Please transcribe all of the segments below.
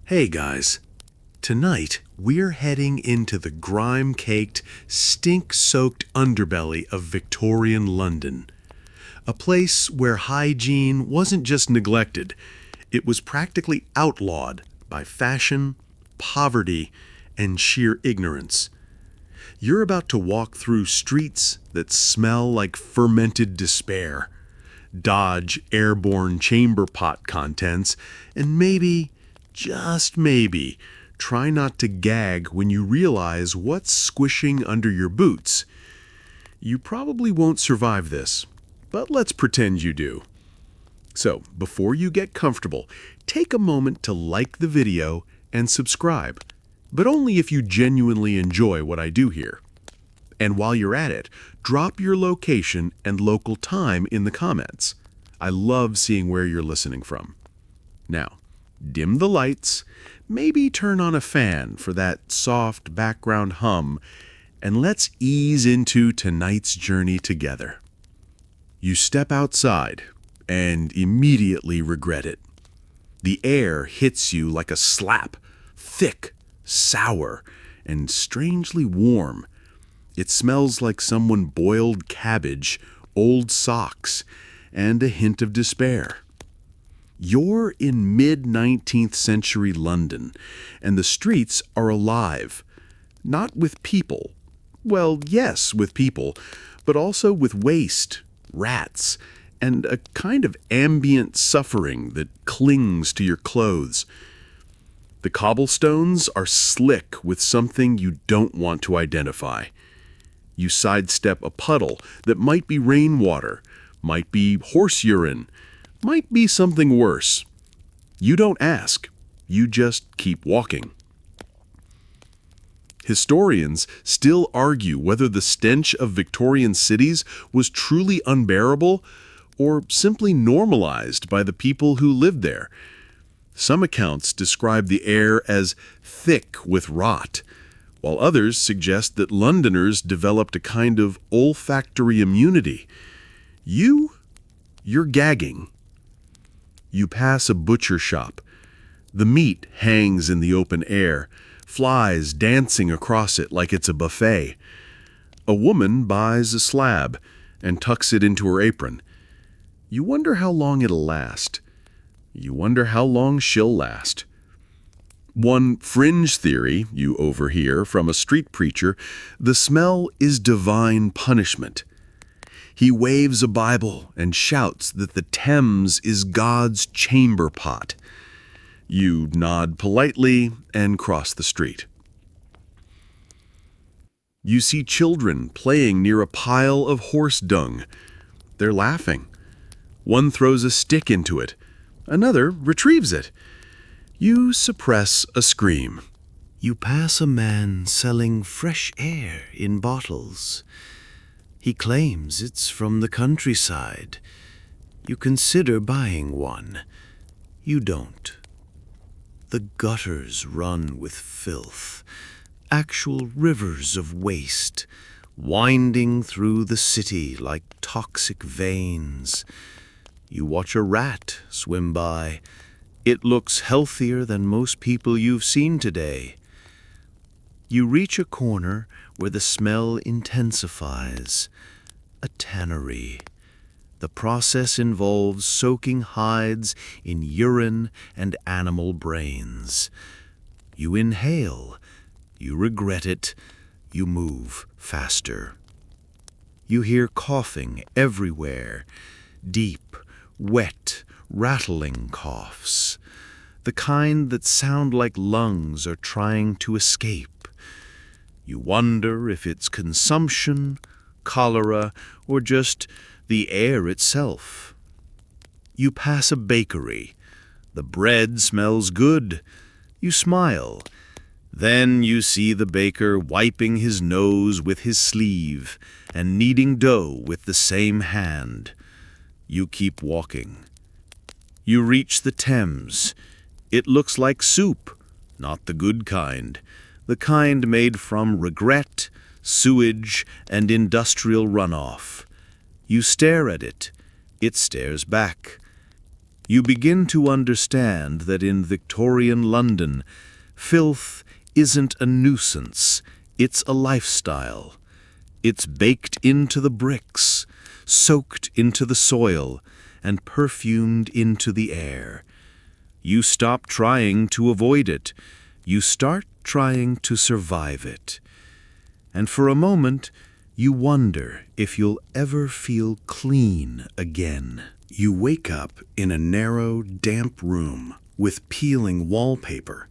Hey guys, tonight we're heading into the grime-caked, stink-soaked underbelly of Victorian London. A place where hygiene wasn't just neglected, it was practically outlawed by fashion, poverty, and sheer ignorance. You're about to walk through streets that smell like fermented despair, dodge airborne chamber pot contents, and maybe, just maybe, try not to gag when you realize what's squishing under your boots. You probably won't survive this, but let's pretend you do. So, before you get comfortable, take a moment to like the video and subscribe, but only if you genuinely enjoy what I do here. And while you're at it, drop your location and local time in the comments. I love seeing where you're listening from. Now, dim the lights, maybe turn on a fan for that soft background hum, and let's ease into tonight's journey together. You step outside and immediately regret it. The air hits you like a slap, thick, sour, and strangely warm. It smells like someone boiled cabbage, old socks, and a hint of despair. You're in mid-19th century London, and the streets are alive. Not with people. Well, yes, with people, but also with waste, rats, and a kind of ambient suffering that clings to your clothes. The cobblestones are slick with something you don't want to identify. You sidestep a puddle that might be rainwater, might be horse urine, might be something worse. You don't ask, you just keep walking. Historians still argue whether the stench of Victorian cities was truly unbearable or simply normalized by the people who lived there. Some accounts describe the air as thick with rot, while others suggest that Londoners developed a kind of olfactory immunity. You're gagging. You pass a butcher shop. The meat hangs in the open air, flies dancing across it like it's a buffet. A woman buys a slab and tucks it into her apron. You wonder how long it'll last. You wonder how long she'll last. One fringe theory you overhear from a street preacher, the smell is divine punishment. He waves a Bible and shouts that the Thames is God's chamber pot. You nod politely and cross the street. You see children playing near a pile of horse dung. They're laughing. One throws a stick into it. Another retrieves it. You suppress a scream. You pass a man selling fresh air in bottles. He claims it's from the countryside. You consider buying one. You don't. The gutters run with filth, actual rivers of waste, winding through the city like toxic veins. You watch a rat swim by. It looks healthier than most people you've seen today. You reach a corner where the smell intensifies. A tannery. The process involves soaking hides in urine and animal brains. You inhale. You regret it. You move faster. You hear coughing everywhere. Deep, wet, rattling coughs. The kind that sound like lungs are trying to escape. You wonder if it's consumption, cholera, or just the air itself. You pass a bakery. The bread smells good. You smile. Then you see the baker wiping his nose with his sleeve and kneading dough with the same hand. You keep walking. You reach the Thames. It looks like soup, not the good kind. The kind made from regret, sewage, and industrial runoff. You stare at it. It stares back. You begin to understand that in Victorian London, filth isn't a nuisance, it's a lifestyle. It's baked into the bricks, soaked into the soil, and perfumed into the air. You stop trying to avoid it. You start trying to survive it. And for a moment, you wonder if you'll ever feel clean again. You wake up in a narrow, damp room with peeling wallpaper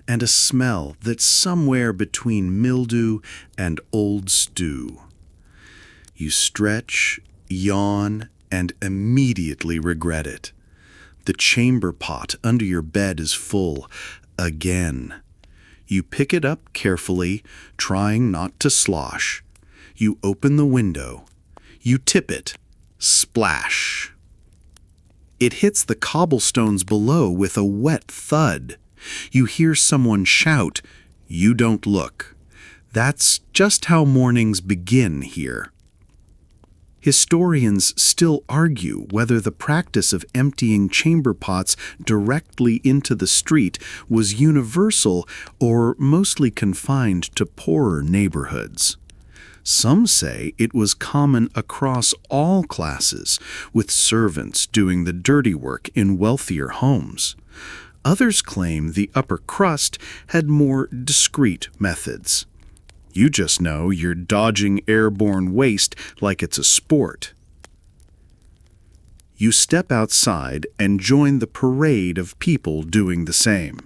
and a smell that's somewhere between mildew and old stew. You stretch, yawn, and immediately regret it. The chamber pot under your bed is full again. You pick it up carefully, trying not to slosh. You open the window. You tip it. Splash. It hits the cobblestones below with a wet thud. You hear someone shout, "You don't look." That's just how mornings begin here. Historians still argue whether the practice of emptying chamber pots directly into the street was universal or mostly confined to poorer neighborhoods. Some say it was common across all classes, with servants doing the dirty work in wealthier homes. Others claim the upper crust had more discreet methods. You just know you're dodging airborne waste like it's a sport. You step outside and join the parade of people doing the same.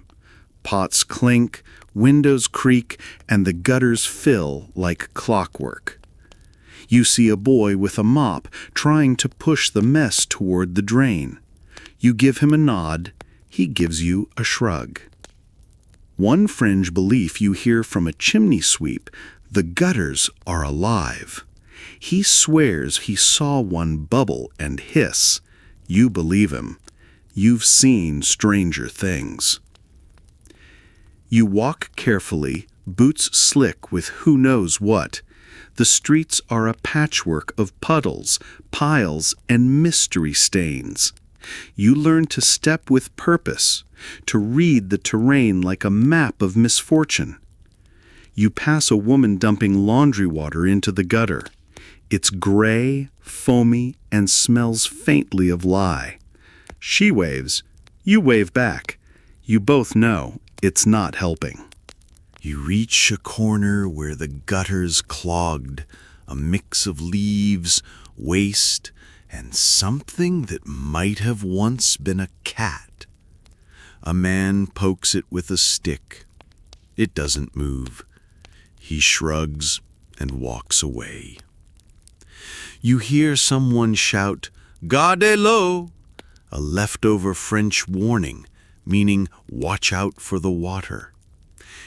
Pots clink, windows creak, and the gutters fill like clockwork. You see a boy with a mop trying to push the mess toward the drain. You give him a nod, he gives you a shrug. One fringe belief you hear from a chimney sweep: the gutters are alive. He swears he saw one bubble and hiss. You believe him. You've seen stranger things. You walk carefully, boots slick with who knows what. The streets are a patchwork of puddles, piles, and mystery stains. You learn to step with purpose, to read the terrain like a map of misfortune. You pass a woman dumping laundry water into the gutter. It's gray, foamy, and smells faintly of lye. She waves. You wave back. You both know it's not helping. You reach a corner where the gutter's clogged, a mix of leaves, waste, and something that might have once been a cat. A man pokes it with a stick. It doesn't move. He shrugs and walks away. You hear someone shout, "Garde l'eau," a leftover French warning, meaning watch out for the water.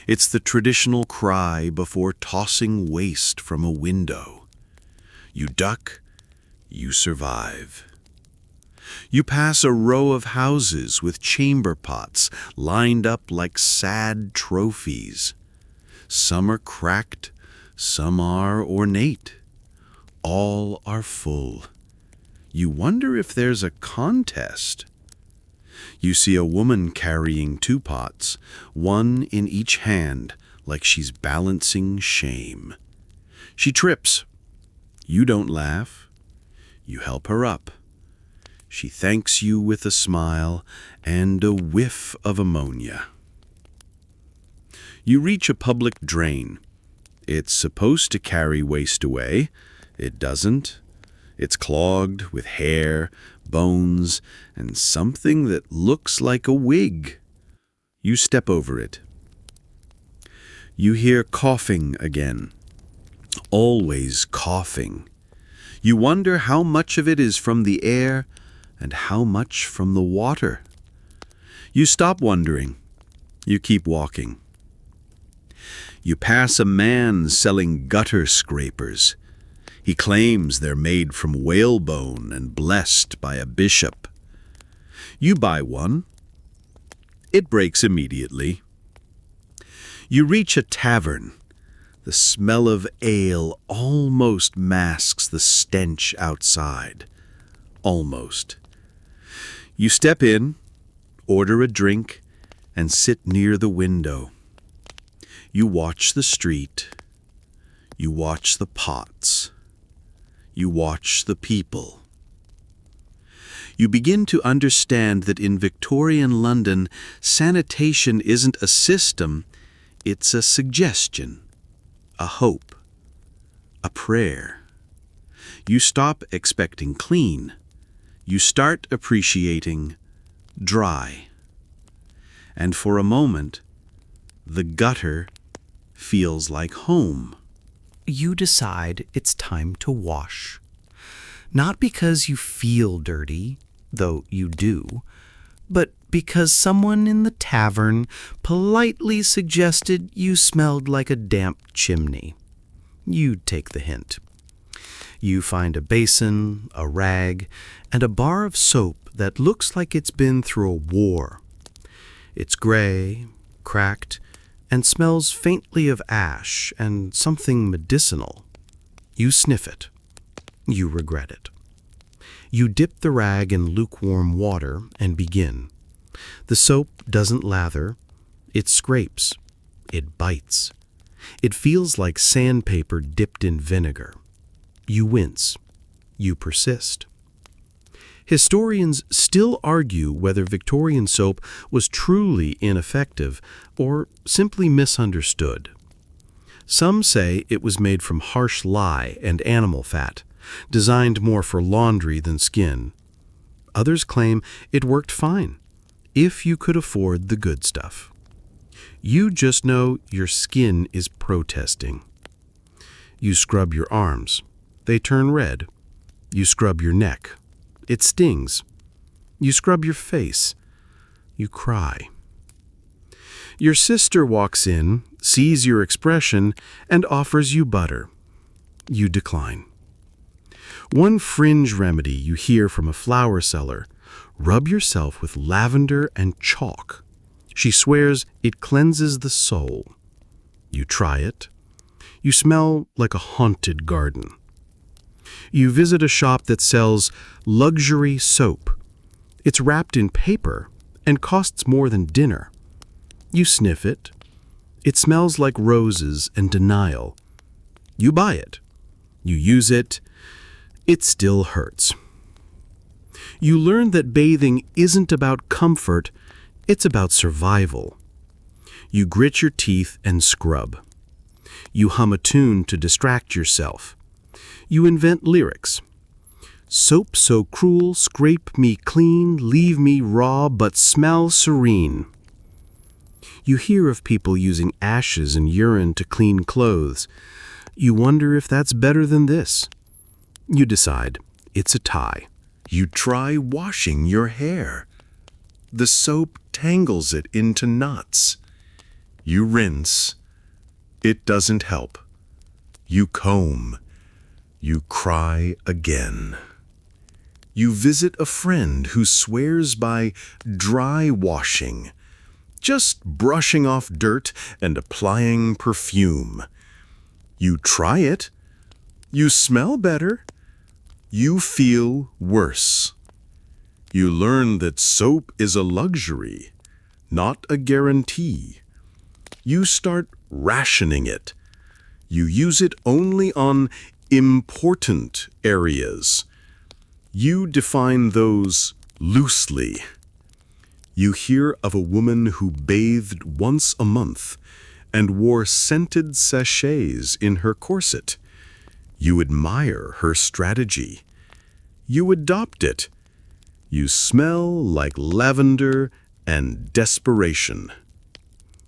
It's the traditional cry before tossing waste from a window. You duck, you survive. You pass a row of houses with chamber pots lined up like sad trophies. Some are cracked, some are ornate. All are full. You wonder if there's a contest. You see a woman carrying 2 pots, one in each hand, like she's balancing shame. She trips. You don't laugh. You help her up. She thanks you with a smile and a whiff of ammonia. You reach a public drain. It's supposed to carry waste away. It doesn't. It's clogged with hair, bones, and something that looks like a wig. You step over it. You hear coughing again. Always coughing. You wonder how much of it is from the air and how much from the water. You stop wondering. You keep walking. You pass a man selling gutter scrapers. He claims they're made from whalebone and blessed by a bishop. You buy one. It breaks immediately. You reach a tavern. The smell of ale almost masks the stench outside. Almost. You step in, order a drink, and sit near the window. You watch the street. You watch the pots. You watch the people. You begin to understand that in Victorian London, sanitation isn't a system, it's a suggestion, a hope, a prayer. You stop expecting clean. You start appreciating dry. And for a moment, the gutter feels like home. You decide it's time to wash. Not because you feel dirty, though you do, but because someone in the tavern politely suggested you smelled like a damp chimney. You take the hint. You find a basin, a rag, and a bar of soap that looks like it's been through a war. It's gray, cracked, and smells faintly of ash and something medicinal. You sniff it. You regret it. You dip the rag in lukewarm water and begin. The soap doesn't lather. It scrapes. It bites. It feels like sandpaper dipped in vinegar. You wince. You persist. Historians still argue whether Victorian soap was truly ineffective or simply misunderstood. Some say it was made from harsh lye and animal fat, designed more for laundry than skin. Others claim it worked fine, if you could afford the good stuff. You just know your skin is protesting. You scrub your arms. They turn red. You scrub your neck. It stings. You scrub your face. You cry. Your sister walks in, sees your expression, and offers you butter. You decline. One fringe remedy you hear from a flower seller: rub yourself with lavender and chalk. She swears it cleanses the soul. You try it. You smell like a haunted garden. You visit a shop that sells luxury soap. It's wrapped in paper and costs more than dinner. You sniff it. It smells like roses and denial. You buy it. You use it. It still hurts. You learn that bathing isn't about comfort, it's about survival. You grit your teeth and scrub. You hum a tune to distract yourself. You invent lyrics. Soap so cruel, scrape me clean, leave me raw, but smell serene. You hear of people using ashes and urine to clean clothes. You wonder if that's better than this. You decide it's a tie. You try washing your hair. The soap tangles it into knots. You rinse. It doesn't help. You comb. You cry again. You visit a friend who swears by dry washing, just brushing off dirt and applying perfume. You try it. You smell better. You feel worse. You learn that soap is a luxury, not a guarantee. You start rationing it. You use it only on important areas. You define those loosely. You hear of a woman who bathed once a month and wore scented sachets in her corset. You admire her strategy. You adopt it. You smell like lavender and desperation.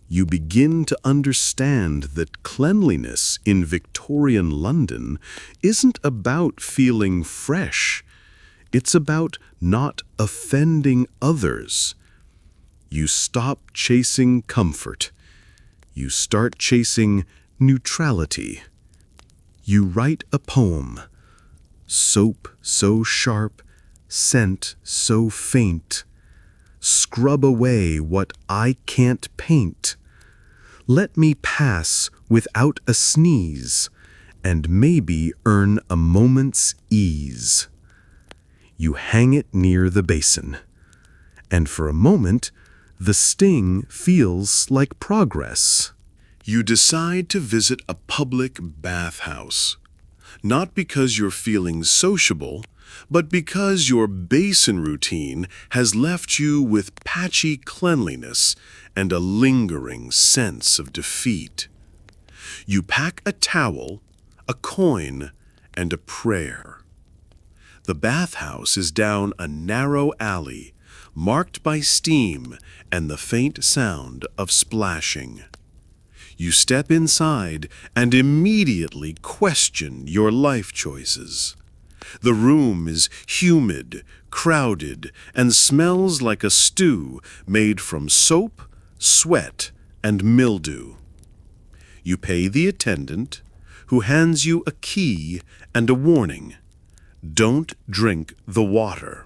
You begin to understand that cleanliness in Victorian London isn't about feeling fresh. It's about not offending others. You stop chasing comfort. You start chasing neutrality. You write a poem. Soap so sharp, scent so faint. Scrub away what I can't paint. Let me pass without a sneeze, and maybe earn a moment's ease. You hang it near the basin. And for a moment, the sting feels like progress. You decide to visit a public bathhouse, not because you're feeling sociable, but because your basin routine has left you with patchy cleanliness and a lingering sense of defeat. You pack a towel, a coin, and a prayer. The bathhouse is down a narrow alley, marked by steam and the faint sound of splashing. You step inside and immediately question your life choices. The room is humid, crowded, and smells like a stew made from soap, sweat, and mildew. You pay the attendant, who hands you a key and a warning. Don't drink the water.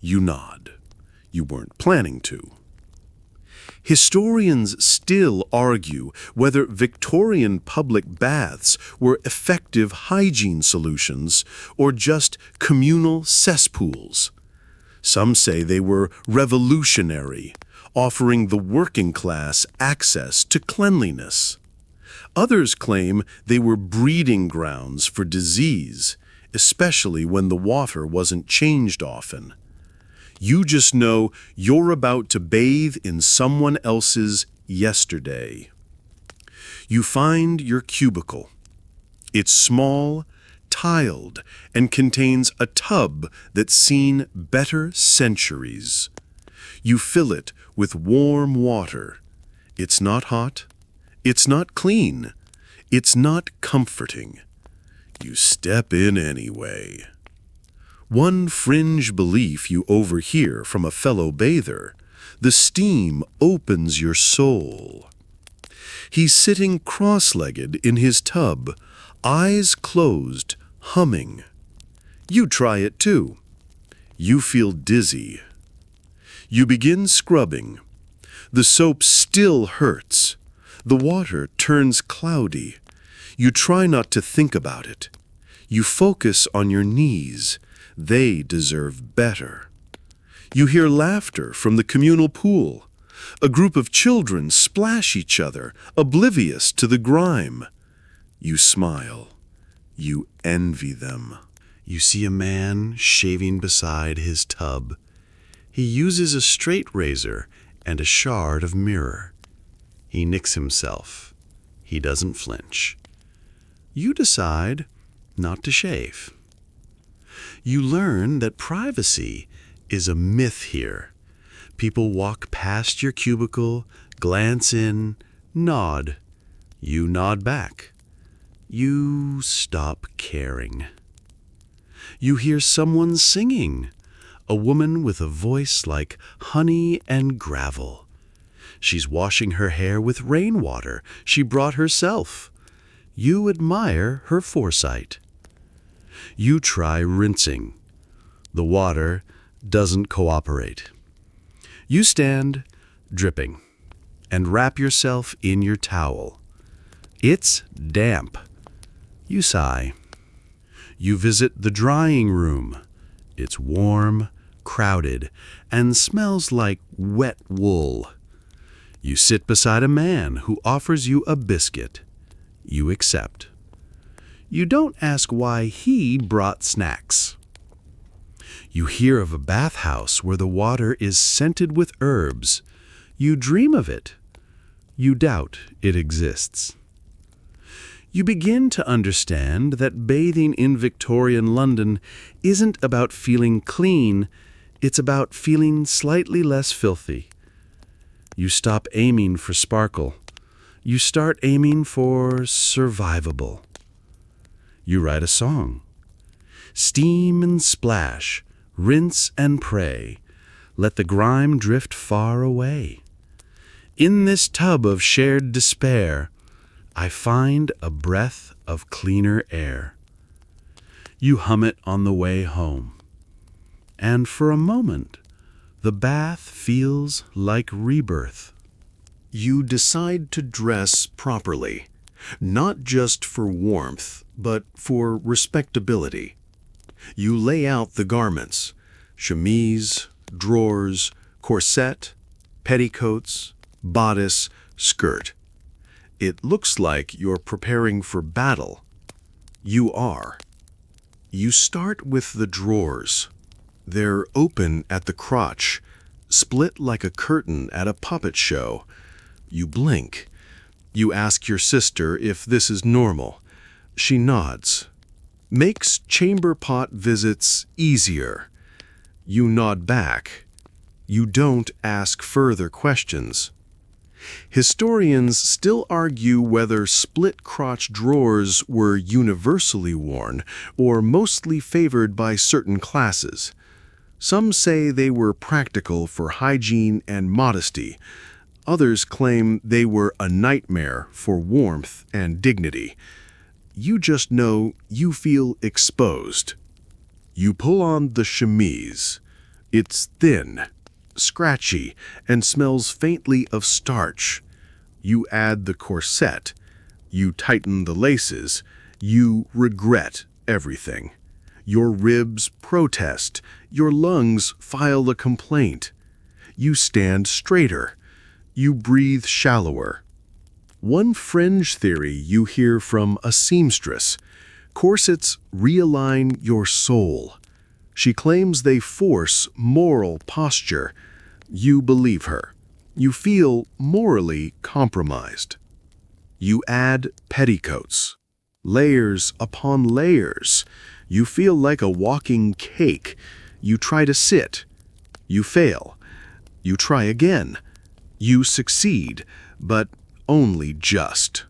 You nod. You weren't planning to. Historians still argue whether Victorian public baths were effective hygiene solutions or just communal cesspools. Some say they were revolutionary, offering the working class access to cleanliness. Others claim they were breeding grounds for disease, especially when the water wasn't changed often. You just know you're about to bathe in someone else's yesterday. You find your cubicle. It's small, tiled, and contains a tub that's seen better centuries. You fill it with warm water. It's not hot. It's not clean. It's not comforting. You step in anyway. One fringe belief you overhear from a fellow bather: the steam opens your soul. He's sitting cross-legged in his tub, eyes closed, humming. You try it too. You feel dizzy. You begin scrubbing. The soap still hurts. The water turns cloudy. You try not to think about it. You focus on your knees. They deserve better. You hear laughter from the communal pool. A group of children splash each other, oblivious to the grime. You smile. You envy them. You see a man shaving beside his tub. He uses a straight razor and a shard of mirror. He nicks himself. He doesn't flinch. You decide not to shave. You learn that privacy is a myth here. People walk past your cubicle, glance in, nod. You nod back. You stop caring. You hear someone singing, a woman with a voice like honey and gravel. She's washing her hair with rainwater she brought herself. You admire her foresight. You try rinsing. The water doesn't cooperate. You stand, dripping, and wrap yourself in your towel. It's damp. You sigh. You visit the drying room. It's warm, crowded, and smells like wet wool. You sit beside a man who offers you a biscuit. You accept. You don't ask why he brought snacks. You hear of a bathhouse where the water is scented with herbs. You dream of it. You doubt it exists. You begin to understand that bathing in Victorian London isn't about feeling clean, it's about feeling slightly less filthy. You stop aiming for sparkle. You start aiming for survivable. You write a song. Steam and splash, rinse and pray, let the grime drift far away. In this tub of shared despair, I find a breath of cleaner air. You hum it on the way home. And for a moment, the bath feels like rebirth. You decide to dress properly, not just for warmth, but for respectability. You lay out the garments: chemise, drawers, Corset, petticoats, bodice, skirt. It looks like you're preparing for battle. You are. You start with the drawers. They're open at the crotch, split like a curtain at a puppet show. You blink. You ask your sister if this is normal. She nods. Makes chamber pot visits easier. You nod back. You don't ask further questions. Historians still argue whether split-crotch drawers were universally worn or mostly favored by certain classes. Some say they were practical for hygiene and modesty. Others claim they were a nightmare for warmth and dignity. You just know you feel exposed. You pull on the chemise. It's thin, scratchy, and smells faintly of starch. You add the corset. You tighten the laces. You regret everything. Your ribs protest. Your lungs file a complaint. You stand straighter. You breathe shallower. One fringe theory you hear from a seamstress: corsets realign your soul. She claims they force moral posture. You believe her. You feel morally compromised. You add petticoats. Layers upon layers. You feel like a walking cake. You try to sit. You fail. You try again. You succeed, but only just.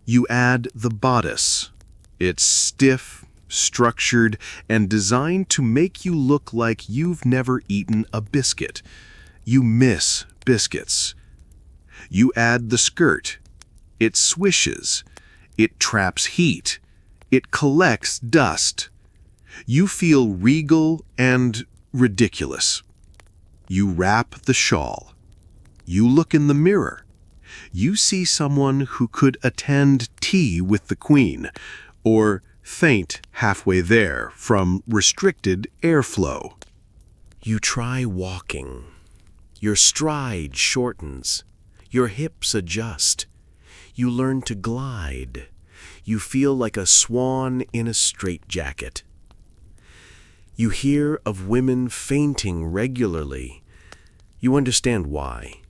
You add the bodice. It's stiff, structured, and designed to make you look like you've never eaten a biscuit. You miss biscuits. You add the skirt. It swishes. It traps heat. It collects dust. You feel regal and ridiculous. You wrap the shawl. You look in the mirror. You see someone who could attend tea with the Queen, or faint halfway there from restricted airflow. You try walking. Your stride shortens. Your hips adjust. You learn to glide. You feel like a swan in a straitjacket. You hear of women fainting regularly. You understand why.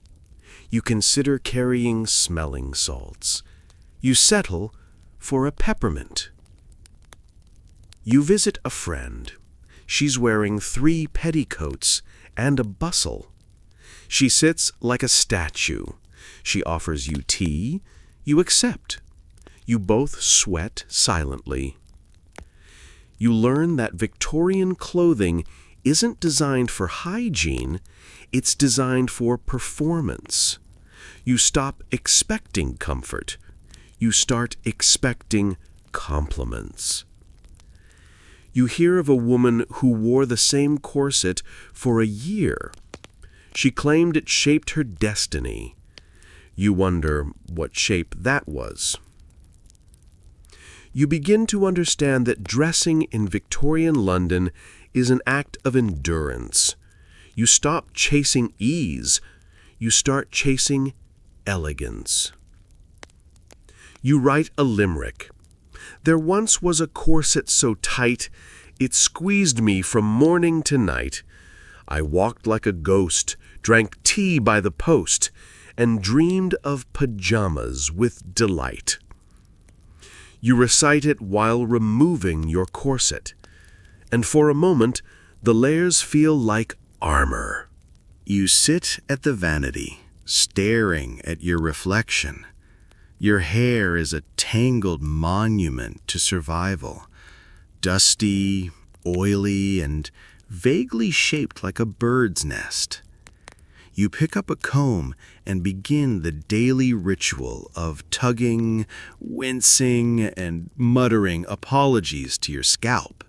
You consider carrying smelling salts. You settle for a peppermint. You visit a friend. She's wearing 3 petticoats and a bustle. She sits like a statue. She offers you tea. You accept. You both sweat silently. You learn that Victorian clothing isn't designed for hygiene, it's designed for performance. You stop expecting comfort. You start expecting compliments. You hear of a woman who wore the same corset for a year. She claimed it shaped her destiny. You wonder what shape that was. You begin to understand that dressing in Victorian London is an act of endurance. You stop chasing ease. You start chasing elegance. You write a limerick. There once was a corset so tight, it squeezed me from morning to night. I walked like a ghost, drank tea by the post, and dreamed of pajamas with delight. You recite it while removing your corset, and for a moment the layers feel like armor. You sit at the vanity, staring at your reflection. Your hair is a tangled monument to survival, dusty, oily, and vaguely shaped like a bird's nest. You pick up a comb and begin the daily ritual of tugging, wincing, and muttering apologies to your scalp.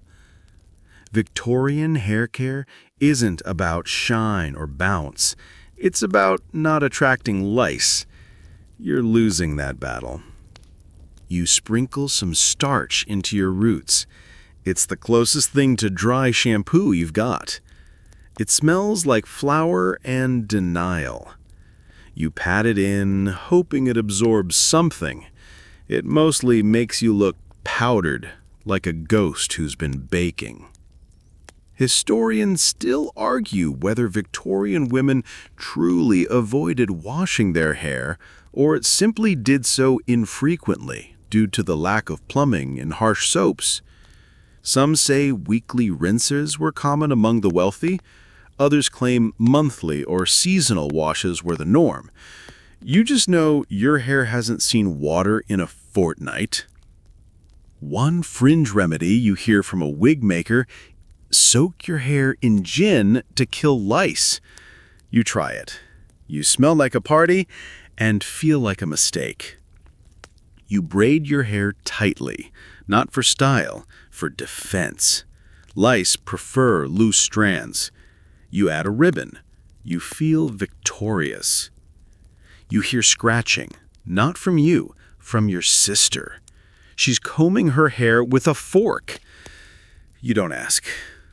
Victorian hair care isn't about shine or bounce. It's about not attracting lice. You're losing that battle. You sprinkle some starch into your roots. It's the closest thing to dry shampoo you've got. It smells like flour and denial. You pat it in, hoping it absorbs something. It mostly makes you look powdered, like a ghost who's been baking. Historians still argue whether Victorian women truly avoided washing their hair or it simply did so infrequently due to the lack of plumbing and harsh soaps. Some say weekly rinses were common among the wealthy. Others claim monthly or seasonal washes were the norm. You just know your hair hasn't seen water in a fortnight. One fringe remedy you hear from a wig maker: soak your hair in gin to kill lice. You try it. You smell like a party and feel like a mistake. You braid your hair tightly, not for style, for defense. Lice prefer loose strands. You add a ribbon. You feel victorious. You hear scratching, not from you, from your sister. She's combing her hair with a fork. You don't ask.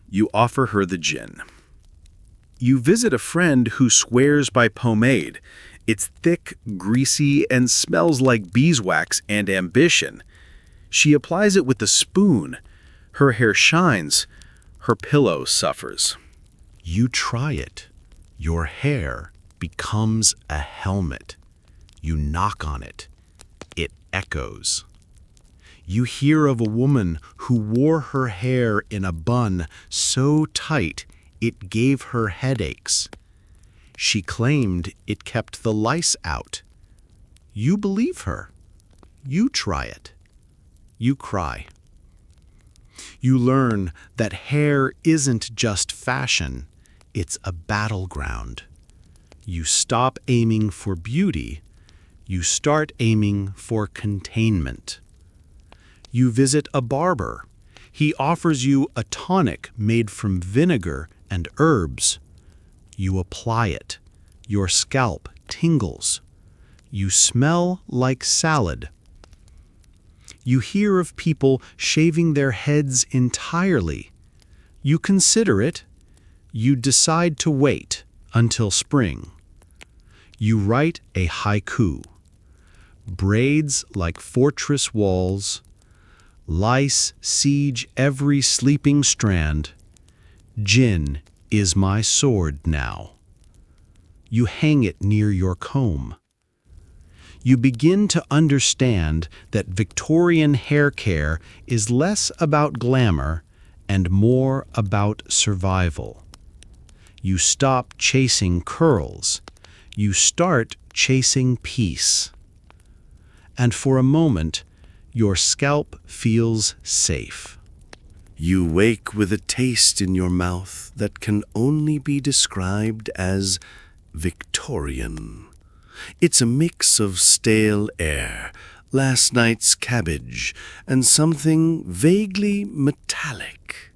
You offer her the gin. You visit a friend who swears by pomade. It's thick, greasy, and smells like beeswax and ambition. She applies it with a spoon. Her hair shines. Her pillow suffers. You try it. Your hair becomes a helmet. You knock on it. It echoes. You hear of a woman who wore her hair in a bun so tight it gave her headaches. She claimed it kept the lice out. You believe her. You try it. You cry. You learn that hair isn't just fashion, it's a battleground. You stop aiming for beauty. You start aiming for containment. You visit a barber. He offers you a tonic made from vinegar and herbs. You apply it. Your scalp tingles. You smell like salad. You hear of people shaving their heads entirely. You consider it. You decide to wait until spring. You write a haiku. Braids like fortress walls. Lice siege every sleeping strand. Gin is my sword now. You hang it near your comb. You begin to understand that Victorian hair care is less about glamour and more about survival. You stop chasing curls. You start chasing peace. And for a moment, your scalp feels safe. You wake with a taste in your mouth that can only be described as Victorian. It's a mix of stale air, last night's cabbage, and something vaguely metallic.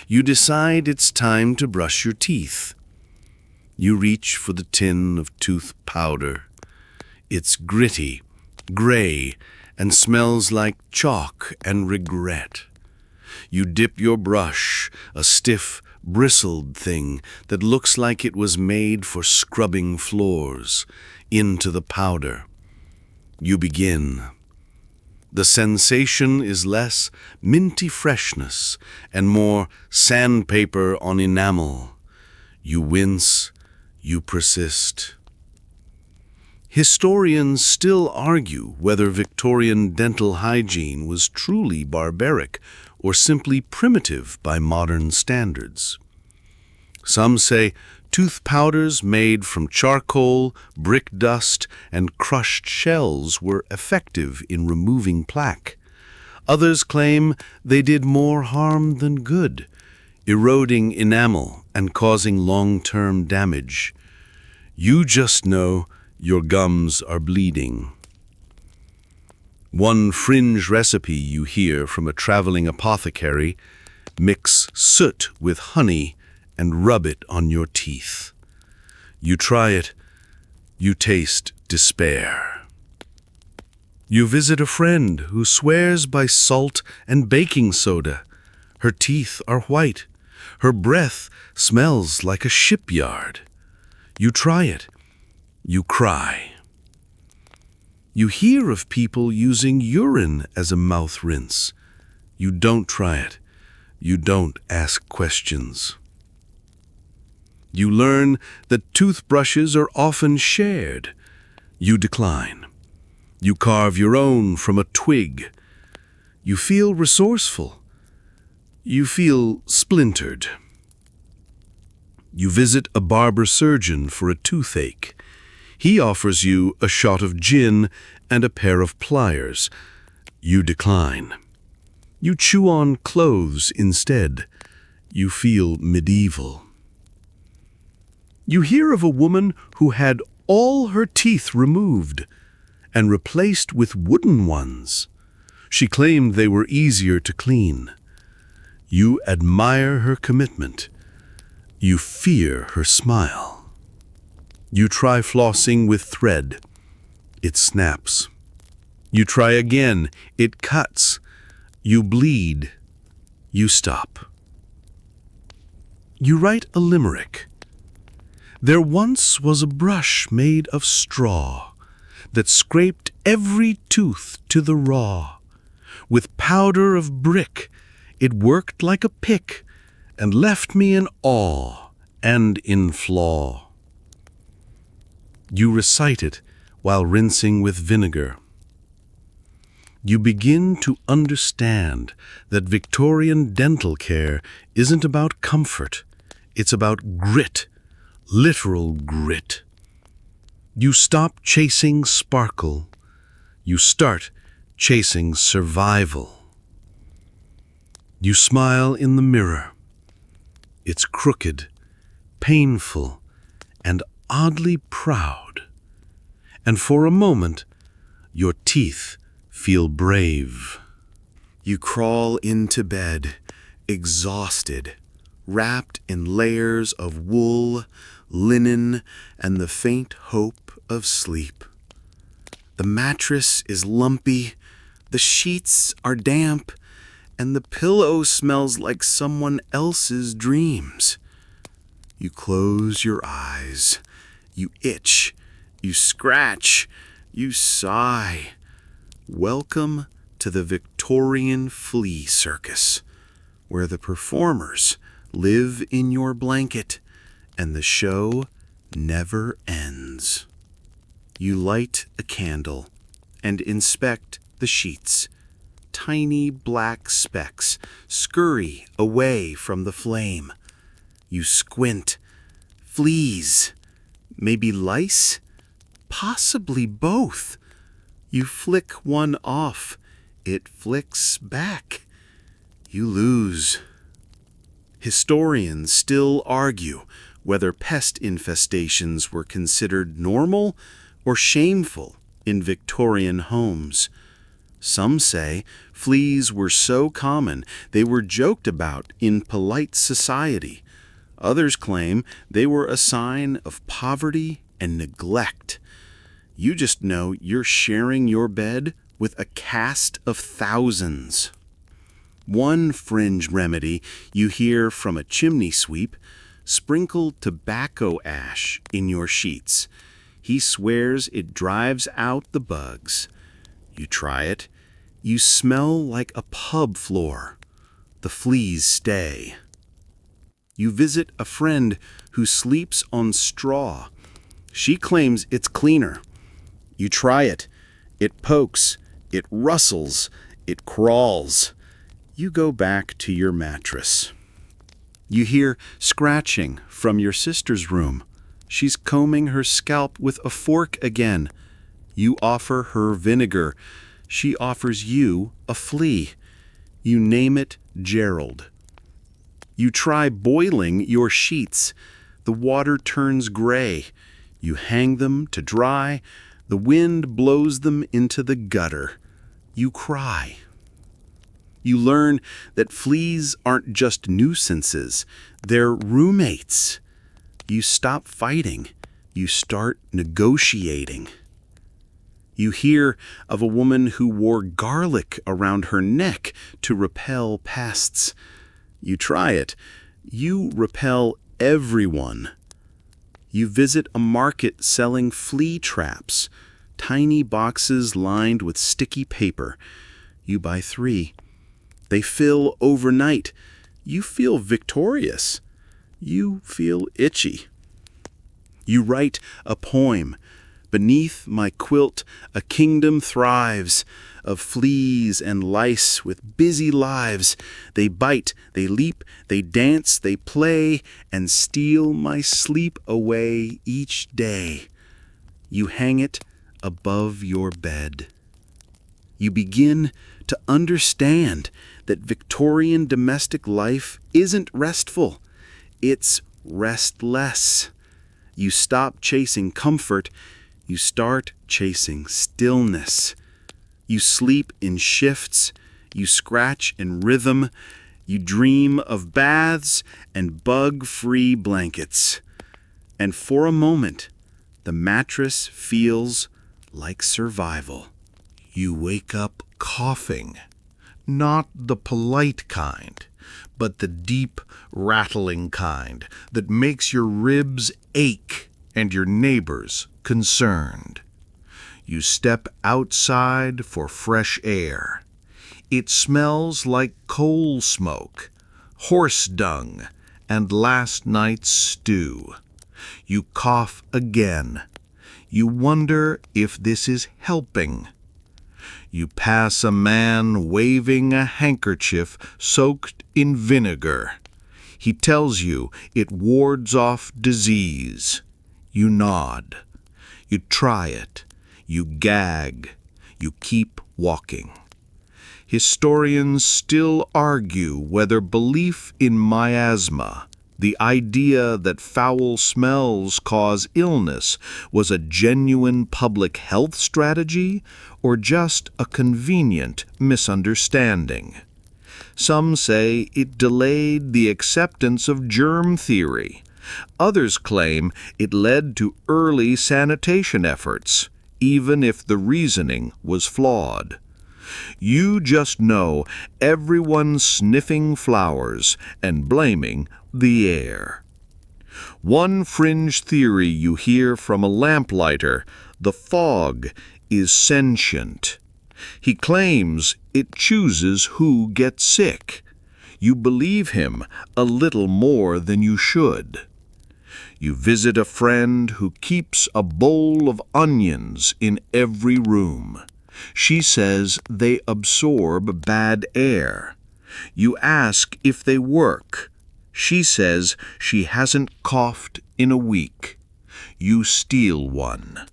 You decide it's time to brush your teeth. You reach for the tin of tooth powder. It's gritty, gray, and smells like chalk and regret. You dip your brush, a stiff, bristled thing that looks like it was made for scrubbing floors, into the powder. You begin. The sensation is less minty freshness and more sandpaper on enamel. You wince, you persist. Historians still argue whether Victorian dental hygiene was truly barbaric or simply primitive by modern standards. Some say tooth powders made from charcoal, brick dust, and crushed shells were effective in removing plaque. Others claim they did more harm than good, eroding enamel and causing long-term damage. You just know your gums are bleeding. One fringe recipe you hear from a traveling apothecary: mix soot with honey and rub it on your teeth. You try it, you taste despair. You visit a friend who swears by salt and baking soda. Her teeth are white, Her breath smells like a shipyard. You try it. You cry. You hear of people using urine as a mouth rinse. You don't try it. You don't ask questions. You learn that toothbrushes are often shared. You decline. You carve your own from a twig. You feel resourceful. You feel splintered. You visit a barber surgeon for a toothache. He offers you a shot of gin and a pair of pliers. You decline. You chew on clothes instead. You feel medieval. You hear of a woman who had all her teeth removed and replaced with wooden ones. She claimed they were easier to clean. You admire her commitment. You fear her smile. You try flossing with thread. It snaps. You try again. It cuts. You bleed. You stop. You write a limerick. There once was a brush made of straw that scraped every tooth to the raw. With powder of brick, it worked like a pick and left me in awe and in flaw. You recite it while rinsing with vinegar. You begin to understand that Victorian dental care isn't about comfort. It's about grit, literal grit. You stop chasing sparkle. You start chasing survival. You smile in the mirror. It's crooked, painful, and oddly proud. And for a moment, your teeth feel brave. You crawl into bed, exhausted, wrapped in layers of wool, linen, and the faint hope of sleep. The mattress is lumpy, the sheets are damp, and the pillow smells like someone else's dreams. You close your eyes. You itch, you scratch, you sigh. Welcome to the Victorian flea circus, where the performers live in your blanket and the show never ends. You light a candle and inspect the sheets. Tiny black specks scurry away from the flame. You squint. Fleas. Maybe lice? Possibly both. You flick one off. It flicks back. You lose. Historians still argue whether pest infestations were considered normal or shameful in Victorian homes. Some say fleas were so common they were joked about in polite society. Others claim they were a sign of poverty and neglect. You just know you're sharing your bed with a cast of thousands. One fringe remedy you hear from a chimney sweep: sprinkle tobacco ash in your sheets. He swears it drives out the bugs. You try it. You smell like a pub floor. The fleas stay. You visit a friend who sleeps on straw. She claims it's cleaner. You try it. It pokes. It rustles. It crawls. You go back to your mattress. You hear scratching from your sister's room. She's combing her scalp with a fork again. You offer her vinegar. She offers you a flea. You name it Gerald. You try boiling your sheets. The water turns gray. You hang them to dry. The wind blows them into the gutter. You cry. You learn that fleas aren't just nuisances. They're roommates. You stop fighting. You start negotiating. You hear of a woman who wore garlic around her neck to repel pests. You try it. You repel everyone. You visit a market selling flea traps, tiny boxes lined with sticky paper. You buy 3. They fill overnight. You feel victorious. You feel itchy. You write a poem. Beneath my quilt, a kingdom thrives of fleas and lice with busy lives. They bite, they leap, they dance, they play, and steal my sleep away each day. You hang it above your bed. You begin to understand that Victorian domestic life isn't restful. It's restless. You stop chasing comfort. You start chasing stillness. You sleep in shifts. You scratch in rhythm. You dream of baths and bug-free blankets. And for a moment, the mattress feels like survival. You wake up coughing, not the polite kind, but the deep, rattling kind that makes your ribs ache and your neighbors concerned. You step outside for fresh air. It smells like coal smoke, horse dung, and last night's stew. You cough again. You wonder if this is helping. You pass a man waving a handkerchief soaked in vinegar. He tells you it wards off disease. You nod. You try it. You gag. You keep walking. Historians still argue whether belief in miasma, the idea that foul smells cause illness, was a genuine public health strategy or just a convenient misunderstanding. Some say it delayed the acceptance of germ theory. Others claim it led to early sanitation efforts, even if the reasoning was flawed. You just know everyone's sniffing flowers and blaming the air. One fringe theory you hear from a lamplighter: the fog is sentient. He claims it chooses who gets sick. You believe him a little more than you should. You visit a friend who keeps a bowl of onions in every room. She says they absorb bad air. You ask if they work. She says she hasn't coughed in a week. You steal one.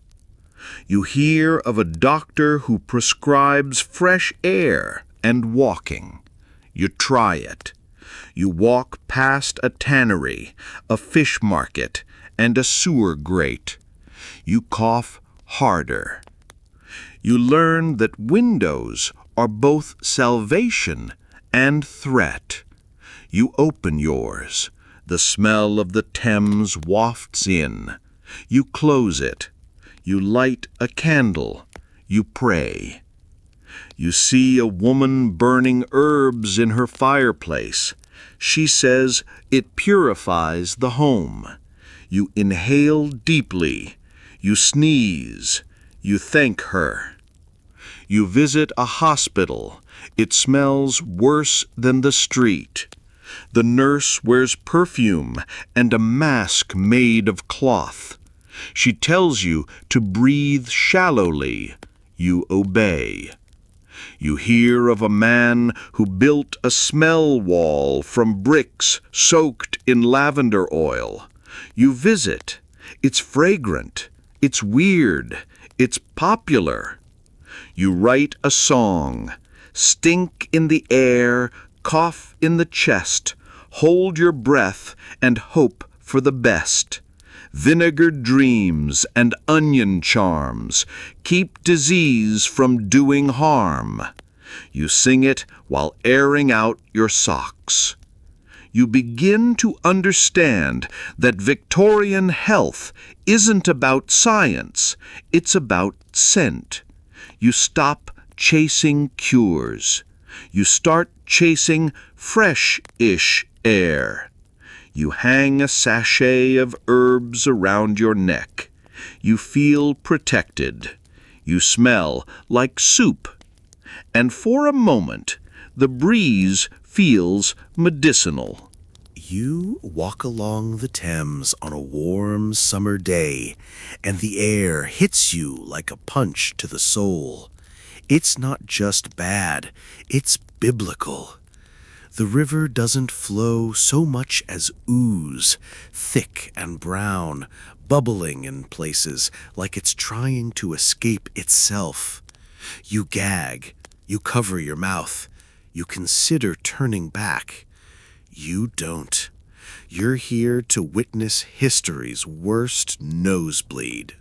You hear of a doctor who prescribes fresh air and walking. You try it. You walk past a tannery, a fish market, and a sewer grate. You cough harder. You learn that windows are both salvation and threat. You open yours. The smell of the Thames wafts in. You close it. You light a candle. You pray. You see a woman burning herbs in her fireplace. She says it purifies the home. You inhale deeply. You sneeze. You thank her. You visit a hospital. It smells worse than the street. The nurse wears perfume and a mask made of cloth. She tells you to breathe shallowly. You obey. You hear of a man who built a smell wall from bricks soaked in lavender oil. You visit. It's fragrant. It's weird. It's popular. You write a song. Stink in the air, cough in the chest, hold your breath and hope for the best. Vinegar dreams and onion charms keep disease from doing harm. You sing it while airing out your socks. You begin to understand that Victorian health isn't about science, it's about scent. You stop chasing cures. You start chasing fresh-ish air. You hang a sachet of herbs around your neck. You feel protected. You smell like soup. And for a moment, the breeze feels medicinal. You walk along the Thames on a warm summer day, and the air hits you like a punch to the soul. It's not just bad, it's biblical. The river doesn't flow so much as ooze, thick and brown, bubbling in places like it's trying to escape itself. You gag, you cover your mouth, you consider turning back. You don't. You're here to witness history's worst nosebleed.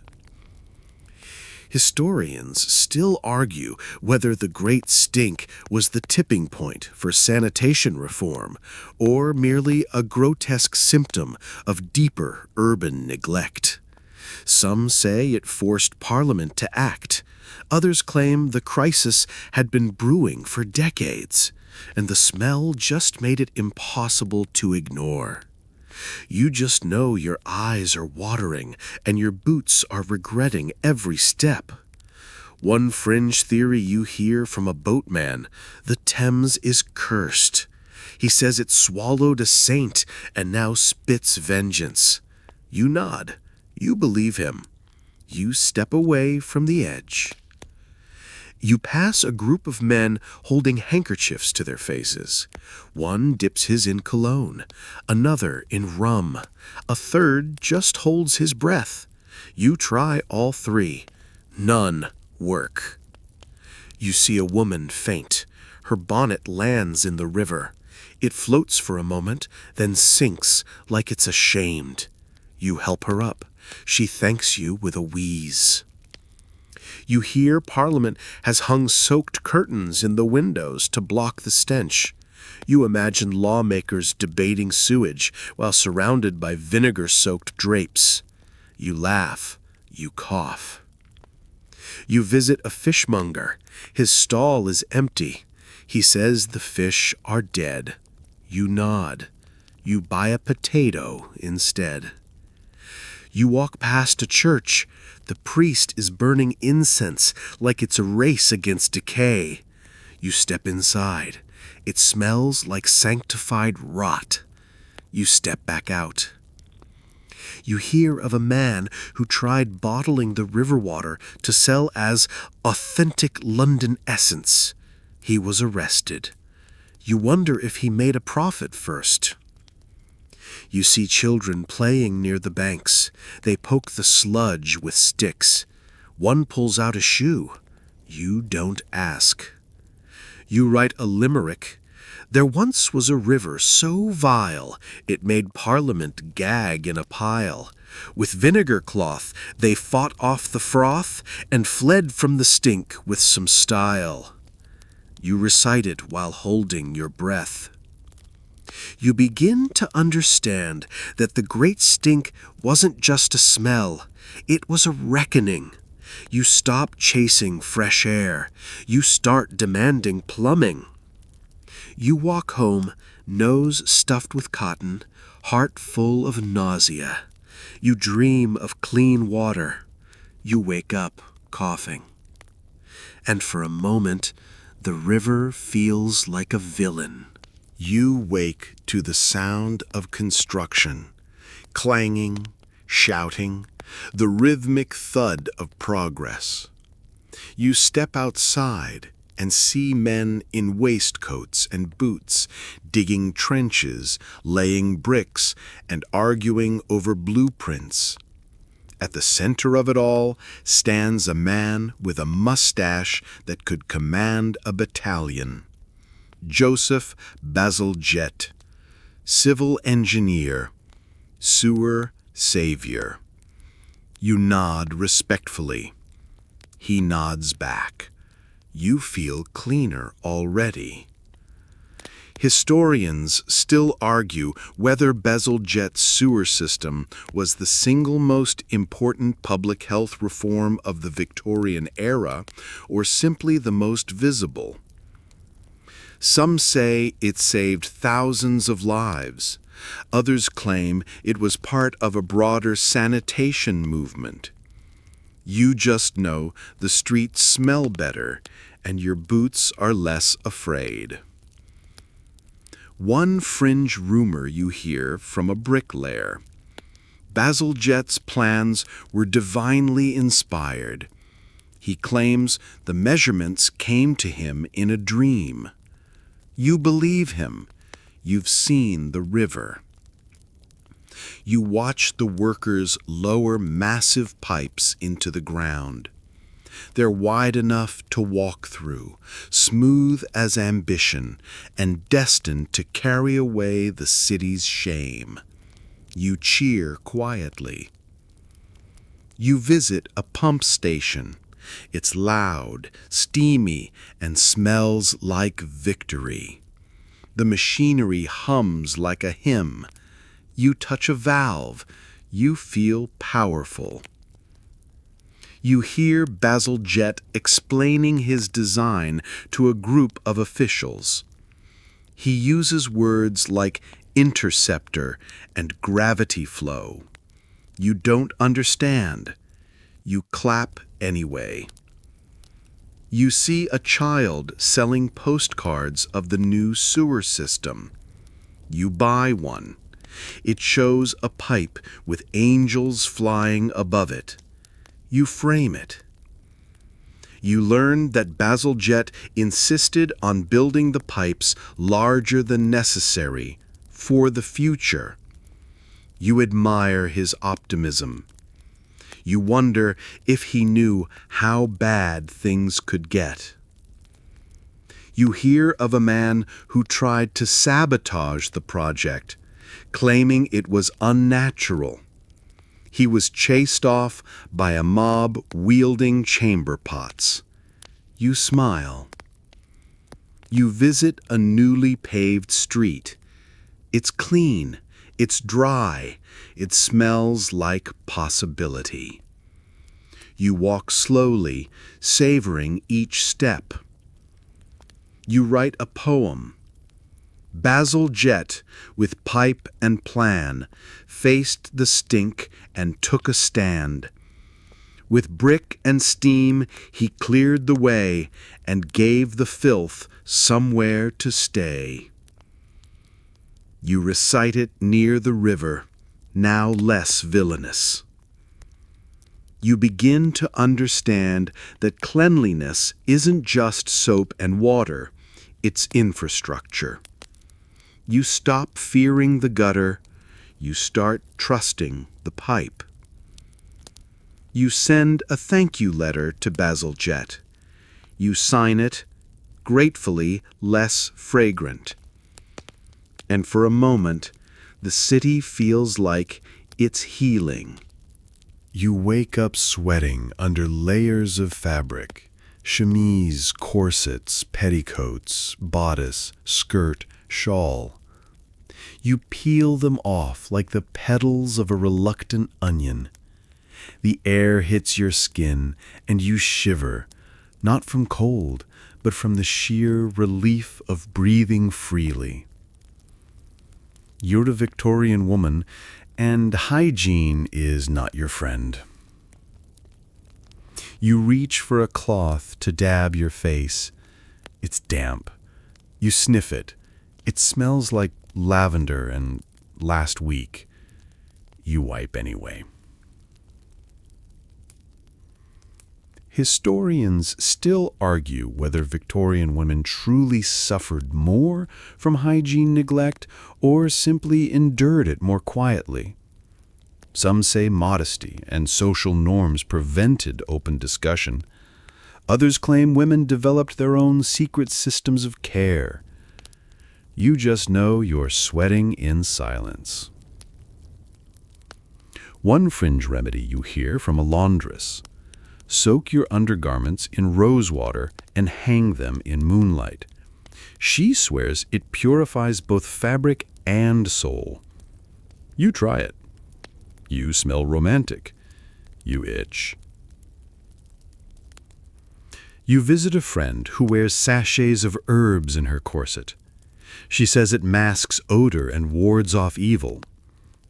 Historians still argue whether the Great Stink was the tipping point for sanitation reform or merely a grotesque symptom of deeper urban neglect. Some say it forced Parliament to act. Others claim the crisis had been brewing for decades, and the smell just made it impossible to ignore. You just know your eyes are watering and your boots are regretting every step. One fringe theory you hear from a boatman: the Thames is cursed. He says it swallowed a saint and now spits vengeance. You nod. You believe him. You step away from the edge. You pass a group of men holding handkerchiefs to their faces. One dips his in cologne, another in rum, a third just holds his breath. You try all three. None work. You see a woman faint. Her bonnet lands in the river. It floats for a moment, then sinks like it's ashamed. You help her up. She thanks you with a wheeze. You hear Parliament has hung soaked curtains in the windows to block the stench. You imagine lawmakers debating sewage while surrounded by vinegar-soaked drapes. You laugh. You cough. You visit a fishmonger. His stall is empty. He says the fish are dead. You nod. You buy a potato instead. You walk past a church. The priest is burning incense like it's a race against decay. You step inside. It smells like sanctified rot. You step back out. You hear of a man who tried bottling the river water to sell as authentic London essence. He was arrested. You wonder if he made a profit first. You see children playing near the banks. They poke the sludge with sticks. One pulls out a shoe. You don't ask. You write a limerick. There once was a river so vile it made Parliament gag in a pile. With vinegar cloth they fought off the froth and fled from the stink with some style. You recite it while holding your breath. You begin to understand that the Great Stink wasn't just a smell, it was a reckoning. You stop chasing fresh air. You start demanding plumbing. You walk home, nose stuffed with cotton, heart full of nausea. You dream of clean water. You wake up coughing. And for a moment, the river feels like a villain. You wake to the sound of construction, clanging, shouting, the rhythmic thud of progress. You step outside and see men in waistcoats and boots, digging trenches, laying bricks, and arguing over blueprints. At the center of it all stands a man with a mustache that could command a battalion. Joseph Bazalgette, civil engineer, sewer savior. You nod respectfully. He nods back. You feel cleaner already. Historians still argue whether Bazalgette's sewer system was the single most important public health reform of the Victorian era or simply the most visible. Some say it saved thousands of lives. Others claim it was part of a broader sanitation movement. You just know the streets smell better and your boots are less afraid. One fringe rumor you hear from a bricklayer. Bazalgette's plans were divinely inspired. He claims the measurements came to him in a dream. You believe him. You've seen the river. You watch the workers lower massive pipes into the ground. They're wide enough to walk through, smooth as ambition, and destined to carry away the city's shame. You cheer quietly. You visit a pump station. It's loud, steamy, and smells like victory. The machinery hums like a hymn. You touch a valve. You feel powerful. You hear Bazalgette explaining his design to a group of officials. He uses words like interceptor and gravity flow. You don't understand. You clap anyway. You see a child selling postcards of the new sewer system. You buy one. It shows a pipe with angels flying above it. You frame it. You learn that Bazalgette insisted on building the pipes larger than necessary for the future. You admire his optimism. You wonder if he knew how bad things could get. You hear of a man who tried to sabotage the project, claiming it was unnatural. He was chased off by a mob wielding chamber pots. You smile. You visit a newly paved street. It's clean. It's dry. It smells like possibility. You walk slowly, savoring each step. You write a poem. Bazalgette, with pipe and plan, faced the stink and took a stand. With brick and steam he cleared the way and gave the filth somewhere to stay. You recite it near the river, now less villainous. You begin to understand that cleanliness isn't just soap and water, it's infrastructure. You stop fearing the gutter. You start trusting the pipe. You send a thank you letter to Bazalgette. You sign it, gratefully less fragrant. And for a moment, the city feels like it's healing. You wake up sweating under layers of fabric, chemise, corsets, petticoats, bodice, skirt, shawl. You peel them off like the petals of a reluctant onion. The air hits your skin and you shiver, not from cold, but from the sheer relief of breathing freely. You're a Victorian woman, and hygiene is not your friend. You reach for a cloth to dab your face. It's damp. You sniff it. It smells like lavender and last week. You wipe anyway. Historians still argue whether Victorian women truly suffered more from hygiene neglect or simply endured it more quietly. Some say modesty and social norms prevented open discussion. Others claim women developed their own secret systems of care. You just know you're sweating in silence. One fringe remedy you hear from a laundress. Soak your undergarments in rose water and hang them in moonlight. She swears it purifies both fabric and soul. You try it. You smell romantic. You itch. You visit a friend who wears sachets of herbs in her corset. She says it masks odor and wards off evil.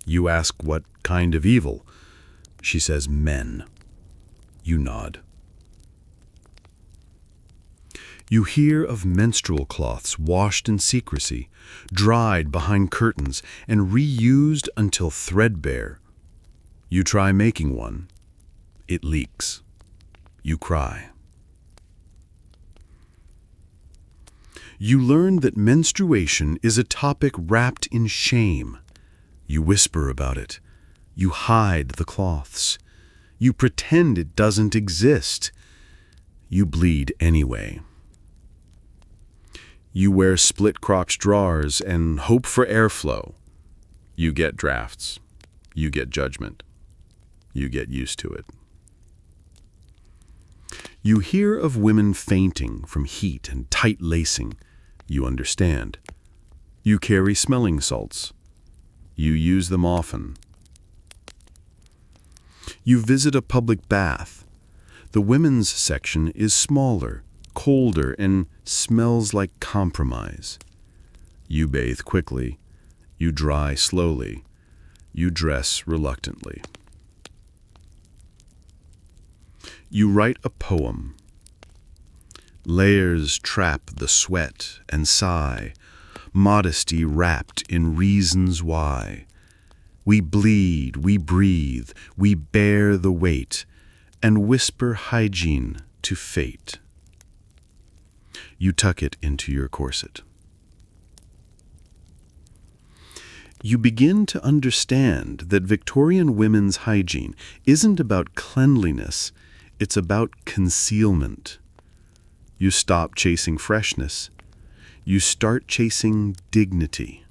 You ask what kind of evil. She says men. You nod. You hear of menstrual cloths washed in secrecy, dried behind curtains, and reused until threadbare. You try making one. It leaks. You cry. You learn that menstruation is a topic wrapped in shame. You whisper about it. You hide the cloths. You pretend it doesn't exist. You bleed anyway. You wear split-crotch drawers and hope for airflow. You get drafts. You get judgment. You get used to it. You hear of women fainting from heat and tight lacing. You understand. You carry smelling salts. You use them often. You visit a public bath. The women's section is smaller, colder, and smells like compromise. You bathe quickly. You dry slowly. You dress reluctantly. You write a poem. Layers trap the sweat and sigh, modesty wrapped in reasons why. We bleed, we breathe, we bear the weight, and whisper hygiene to fate. You tuck it into your corset. You begin to understand that Victorian women's hygiene isn't about cleanliness, it's about concealment. You stop chasing freshness. You start chasing dignity.